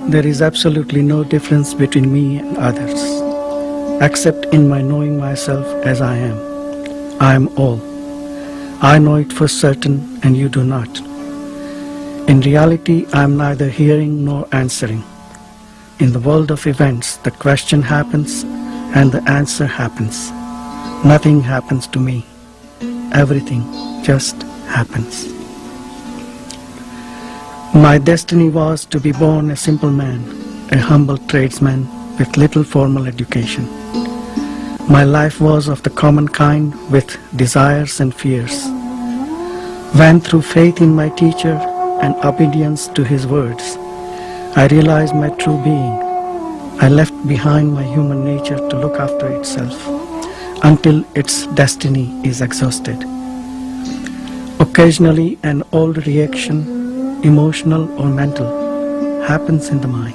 There is absolutely no difference between me and others, except in my knowing myself as I am. I am all. I know it for certain and you do not. In reality, I am neither hearing nor answering. In the world of events, the question happens and the answer happens. Nothing happens to me. Everything just happens. My destiny was to be born a simple man, a humble tradesman with little formal education. My life was of the common kind with desires and fears. When through faith in my teacher and obedience to his words, I realized my true being, I left behind my human nature to look after itself until its destiny is exhausted. Occasionally an old reaction, emotional or mental, happens in the mind,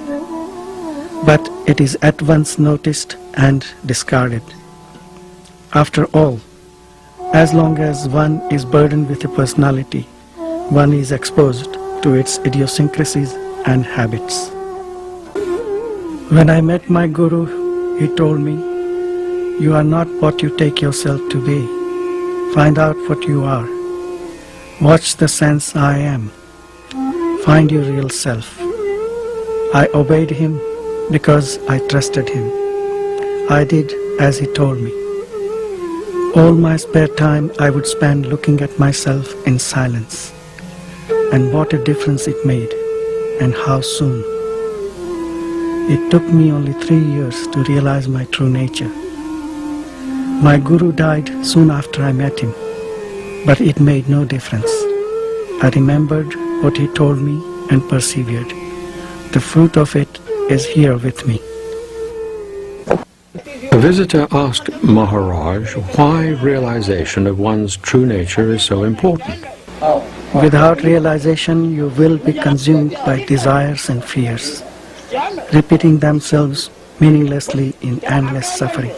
but it is at once noticed and discarded. After all, as long as one is burdened with a personality, one is exposed to its idiosyncrasies and habits. When I met my Guru, he told me, "You are not what you take yourself to be. Find out what you are. Watch the sense I am. Find your real self." I obeyed him because I trusted him. I did as he told me. All my spare time I would spend looking at myself in silence. And what a difference it made, and how soon. It took me only 3 years to realize my true nature. My Guru died soon after I met him, but it made no difference. I remembered what he told me and persevered. The fruit of it is here with me. A visitor asked Maharaj why realization of one's true nature is so important. Without realization, you will be consumed by desires and fears, repeating themselves meaninglessly in endless suffering.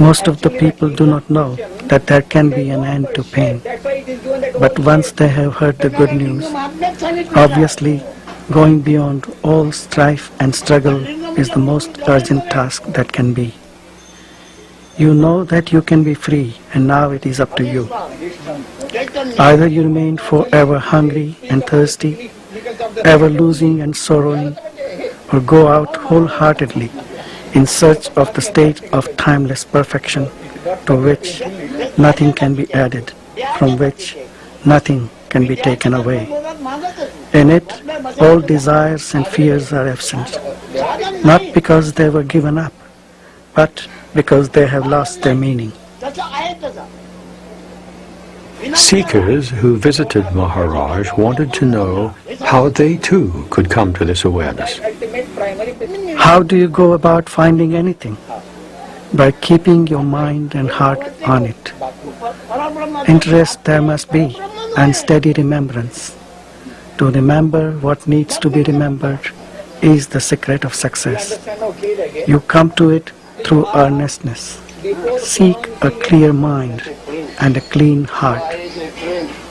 Most of the people do not know that there can be an end to pain, but once they have heard the good news, obviously going beyond all strife and struggle is the most urgent task that can be. You know that you can be free, and now it is up to you. Either you remain forever hungry and thirsty, ever losing and sorrowing, or go out wholeheartedly in search of the state of timeless perfection to which nothing can be added, from which nothing can be taken away. In it, all desires and fears are absent, not because they were given up, but because they have lost their meaning. Seekers who visited Maharaj wanted to know how they too could come to this awareness. How do you go about finding anything? By keeping your mind and heart on it. Interest there must be, and steady remembrance. To remember what needs to be remembered is the secret of success. You come to it through earnestness. Seek a clear mind and a clean heart.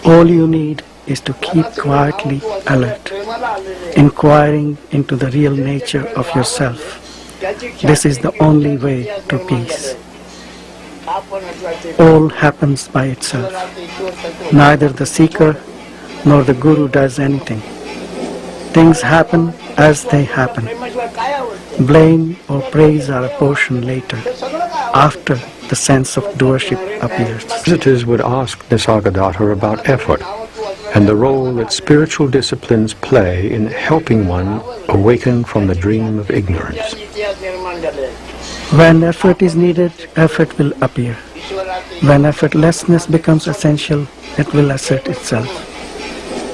All you need is to keep quietly alert, inquiring into the real nature of yourself. This is the only way to peace. All happens by itself. Neither the seeker nor the Guru does anything. Things happen as they happen. Blame or praise are a portion later, after the sense of doership appears. Visitors would ask Nissargadartta about effort and the role that spiritual disciplines play in helping one awaken from the dream of ignorance. When effort is needed, effort will appear. When effortlessness becomes essential, it will assert itself.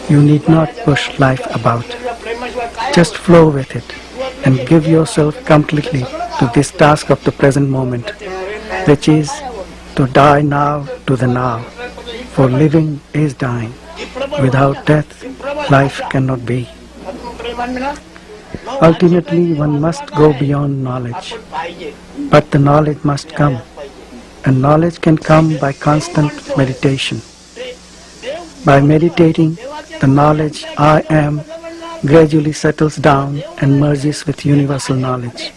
You need not push life about. Just flow with it and give yourself completely to this task of the present moment, which is to die now to the now, for living is dying. Without death, life cannot be. Ultimately, one must go beyond knowledge, but the knowledge must come, and knowledge can come by constant meditation. By meditating, the knowledge I am gradually settles down and merges with universal knowledge,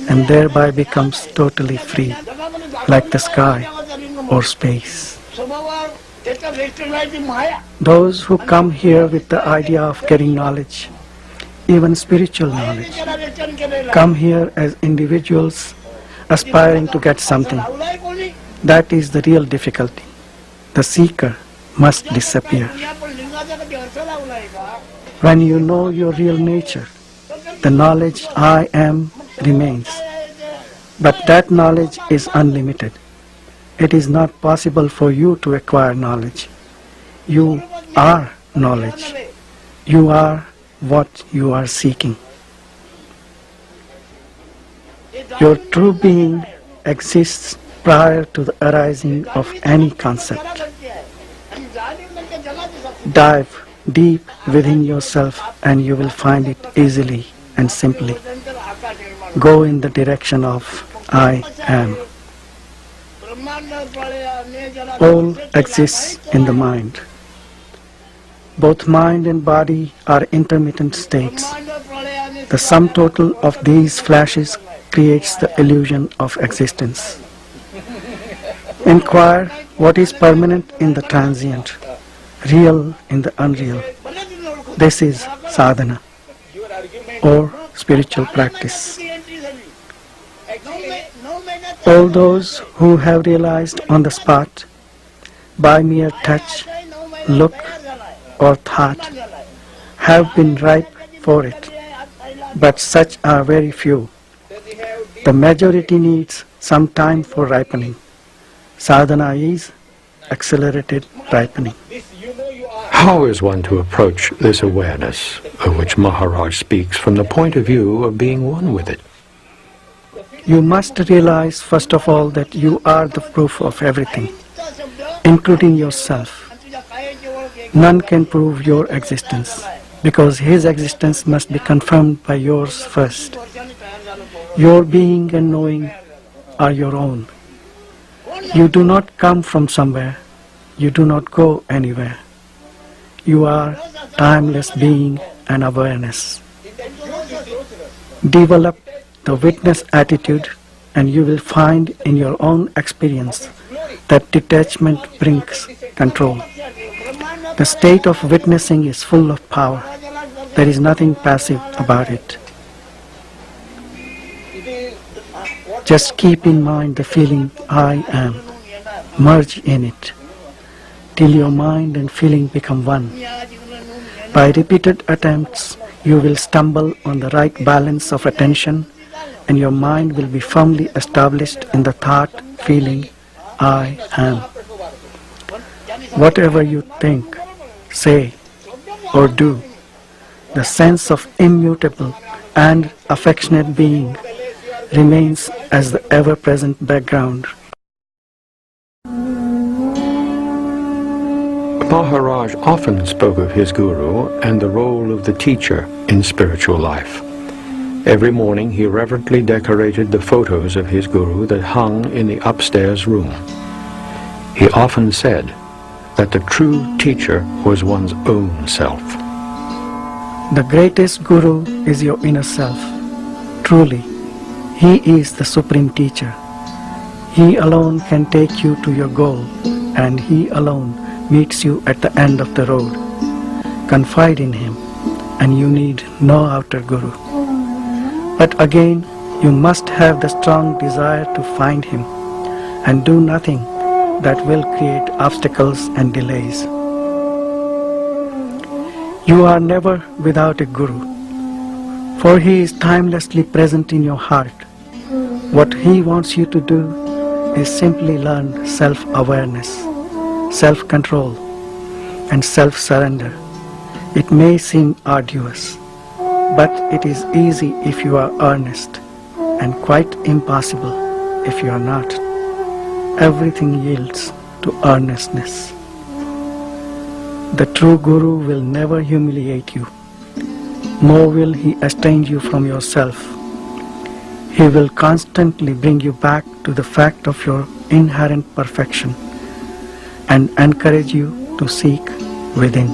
and thereby becomes totally free, like the sky or space. Those who come here with the idea of getting knowledge, even spiritual knowledge, come here as individuals aspiring to get something. That is the real difficulty. The seeker must disappear. When you know your real nature, the knowledge I am remains. But that knowledge is unlimited. It is not possible for you to acquire knowledge. You are knowledge. You are what you are seeking. Your true being exists prior to the arising of any concept. Dive deep within yourself and you will find it easily and simply. Go in the direction of I am. All exists in the mind. Both mind and body are intermittent states. The sum total of these flashes creates the illusion of existence. Inquire what is permanent in the transient, real in the unreal. This is sadhana, or spiritual practice. All those who have realized on the spot, by mere touch, look, or thought, have been ripe for it, but such are very few. The majority needs some time for ripening. Sadhana is accelerated ripening. How is one to approach this awareness, of which Maharaj speaks, from the point of view of being one with it? You must realize first of all that you are the proof of everything, including yourself. None can prove your existence, because his existence must be confirmed by yours first. Your being and knowing are your own. You do not come from somewhere. You do not go anywhere. You are timeless being and awareness. Develop the witness attitude and you will find in your own experience that detachment brings control. The state of witnessing is full of power. There is nothing passive about it. Just keep in mind the feeling I am. Merge in it till your mind and feeling become one. By repeated attempts, you will stumble on the right balance of attention and your mind will be firmly established in the thought, feeling, I am. Whatever you think, say, or do, the sense of immutable and affectionate being remains as the ever-present background. Maharaj often spoke of his guru and the role of the teacher in spiritual life. Every morning he reverently decorated the photos of his guru that hung in the upstairs room. He often said that the true teacher was one's own self. The greatest guru is your inner self. Truly, he is the supreme teacher. He alone can take you to your goal, and he alone meets you at the end of the road. Confide in him, and you need no outer guru. But again, you must have the strong desire to find him, and do nothing that will create obstacles and delays. You are never without a guru, for he is timelessly present in your heart. What he wants you to do is simply learn self-awareness, self-control, and self-surrender. It may seem arduous, but it is easy if you are earnest, and quite impossible if you are not. Everything yields to earnestness. The true guru will never humiliate you, nor will he estrange you from yourself. He will constantly bring you back to the fact of your inherent perfection and encourage you to seek within.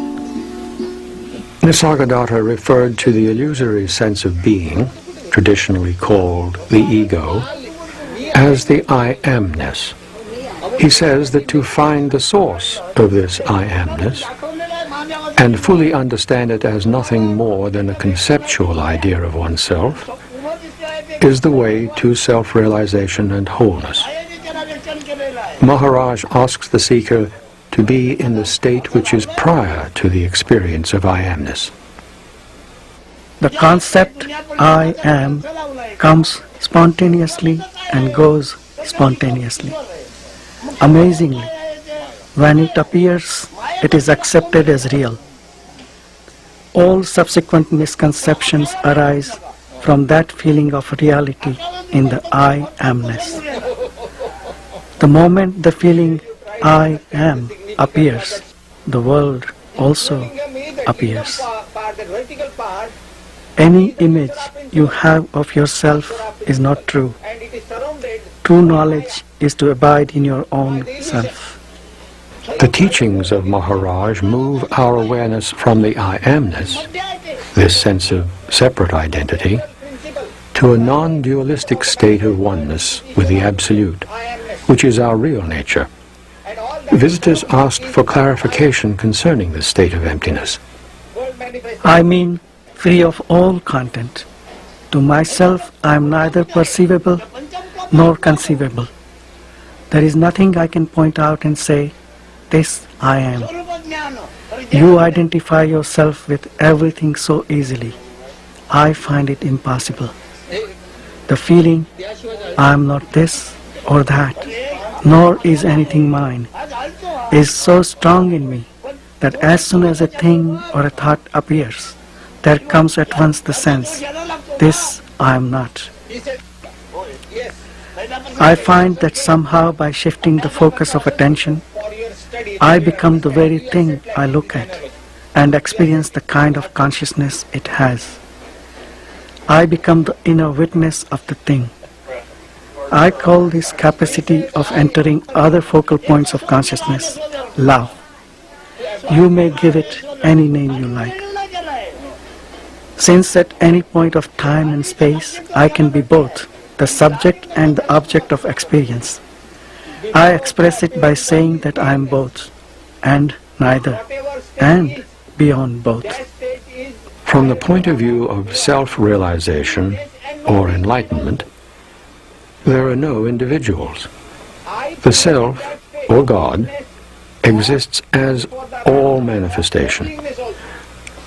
Nissargadartta referred to the illusory sense of being, traditionally called the ego, as the I amness. He says that to find the source of this I amness and fully understand it as nothing more than a conceptual idea of oneself is the way to self-realization and wholeness. Maharaj asks the seeker to be in the state which is prior to the experience of I amness. The concept I am comes spontaneously and goes spontaneously. Amazingly, when it appears, it is accepted as real. All subsequent misconceptions arise from that feeling of reality in the I amness. The moment the feeling I am appears, the world also appears. Any image you have of yourself is not true. True knowledge is to abide in your own self. The teachings of Maharaj move our awareness from the I amness, this sense of separate identity, to a non-dualistic state of oneness with the Absolute, which is our real nature. Visitors asked for clarification concerning this state of emptiness. I mean, free of all content. To myself, I am neither perceivable nor conceivable. There is nothing I can point out and say, this I am. You identify yourself with everything so easily. I find it impossible. The feeling, I am not this or that, nor is anything mine, is so strong in me that as soon as a thing or a thought appears, there comes at once the sense, this I am not. I find that somehow by shifting the focus of attention, I become the very thing I look at and experience the kind of consciousness it has. I become the inner witness of the thing. I call this capacity of entering other focal points of consciousness love. You may give it any name you like. Since at any point of time and space I can be both the subject and the object of experience, I express it by saying that I am both, and neither, and beyond both. From the point of view of self-realization or enlightenment, there are no individuals. The Self, or God, exists as all manifestation.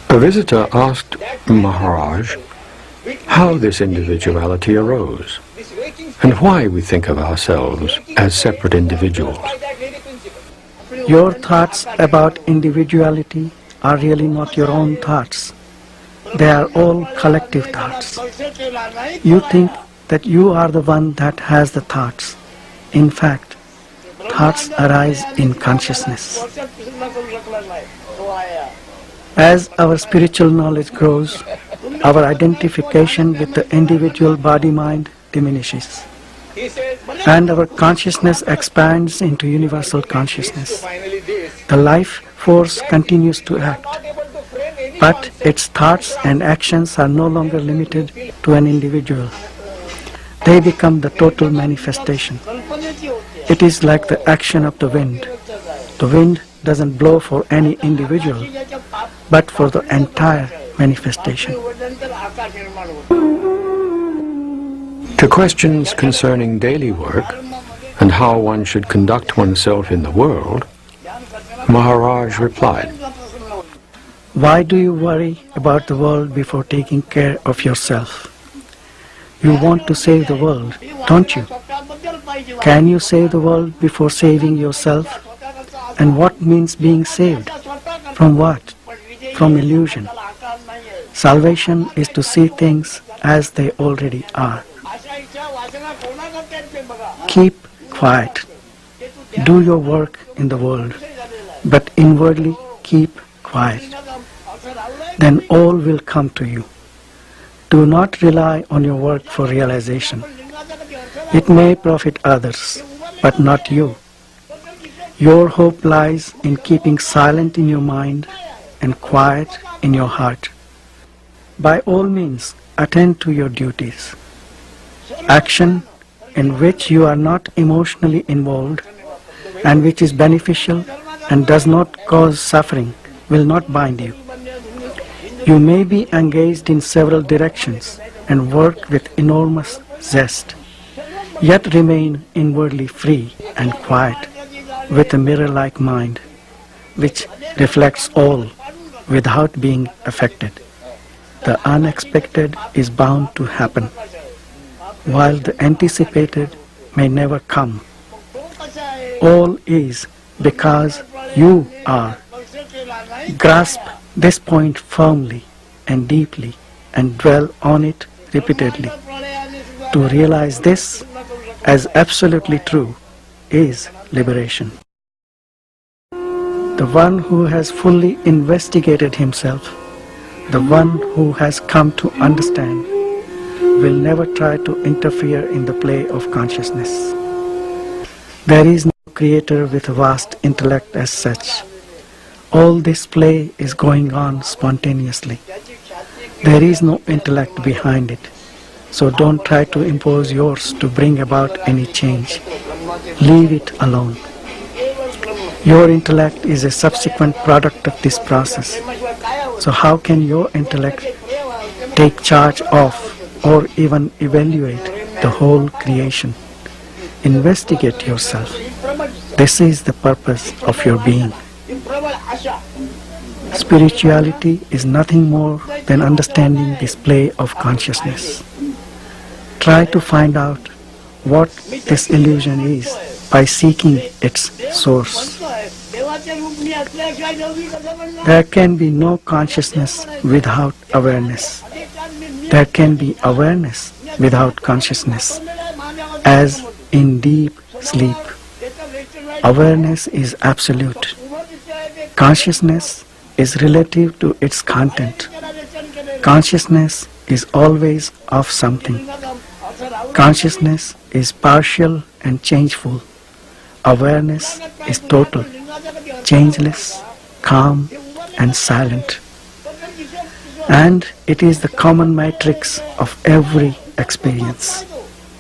A visitor asked Maharaj how this individuality arose, and why we think of ourselves as separate individuals. Your thoughts about individuality are really not your own thoughts. They are all collective thoughts. You think that you are the one that has the thoughts. In fact, thoughts arise in consciousness. As our spiritual knowledge grows, our identification with the individual body-mind diminishes, and our consciousness expands into universal consciousness. The life force continues to act, but its thoughts and actions are no longer limited to an individual. They become the total manifestation. It is like the action of the wind. The wind doesn't blow for any individual, but for the entire manifestation. To questions concerning daily work and how one should conduct oneself in the world, Maharaj replied, Why do you worry about the world before taking care of yourself? You want to save the world, don't you? Can you save the world before saving yourself? And what means being saved? From what? From illusion. Salvation is to see things as they already are. Keep quiet. Do your work in the world, but inwardly keep quiet. Then all will come to you. Do not rely on your work for realization. It may profit others, but not you. Your hope lies in keeping silent in your mind and quiet in your heart. By all means, attend to your duties. Action in which you are not emotionally involved and which is beneficial and does not cause suffering will not bind you. You may be engaged in several directions and work with enormous zest, yet remain inwardly free and quiet with a mirror-like mind which reflects all without being affected. The unexpected is bound to happen, while the anticipated may never come. All is because you are. Grasp this point firmly and deeply and dwell on it repeatedly. To realize this as absolutely true is liberation. The one who has fully investigated himself, the one who has come to understand, will never try to interfere in the play of consciousness. There is no creator with a vast intellect as such. All this play is going on spontaneously. There is no intellect behind it, so don't try to impose yours to bring about any change. Leave it alone. Your intellect is a subsequent product of this process. So how can your intellect take charge of or even evaluate the whole creation? Investigate yourself. This is the purpose of your being. Spirituality is nothing more than understanding this play of consciousness. Try to find out what this illusion is by seeking its source. There can be no consciousness without awareness. There can be awareness without consciousness, as in deep sleep. Awareness is absolute. Consciousness is relative to its content. Consciousness is always of something. Consciousness is partial and changeful. Awareness is total, changeless, calm and silent. And it is the common matrix of every experience.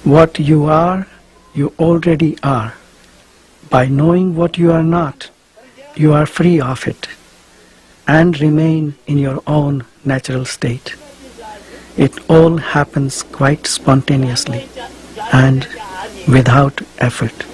What you are, you already are. By knowing what you are not, you are free of it and remain in your own natural state. It all happens quite spontaneously and without effort.